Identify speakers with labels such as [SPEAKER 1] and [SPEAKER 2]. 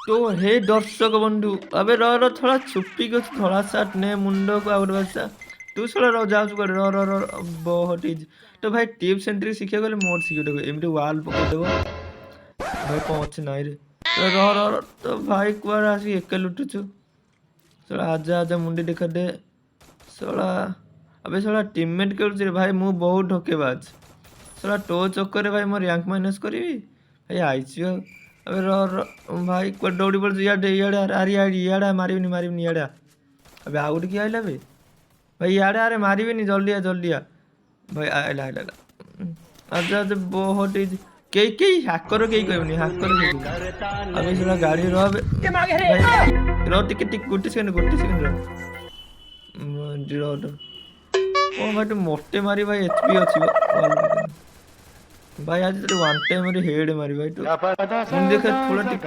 [SPEAKER 1] तो हे दर्शक बंधु अबे र थोड़ा छुपी के थोड़ा सा ने मुंडो को आउट बसा तू थोड़ा रो जाऊ कर र बहुत इज तो भाई टिप्स एंड ट्रिक सीखे गले मोर सीखे देखो एमटी वॉल पके देबो भाई कौन अच्छे नहीं रे तो र तो भाई कुआर आसी एक लुटुछु सोला आजा आजा मुंडी देखा दे सोला अबे सोला टीममेट करू रे भाई मु बहुत ढोकेबाज सोला टो चक्कर रे भाई मोर रैंक माइनस करबी भाई आइछि अबे र भाई को दौड़ी पड़ याडे याडे अरे याडे मारिबनी याडे अबे आउट किया आइला बे भाई याडे अरे मारिबनी जल्दी आ भाई आइला आजा आजा बहुत इज के हैकर के कहबनी हैकर के अबे सोला गाड़ी रो भाई रो टिक गुटी सेकंड रो ओ भाई तू मोटे मारी भाई एचपी अछि भाई आज तेरे वन टाइम मेरे हेड मारी भाई तो देख थोड़ा टिक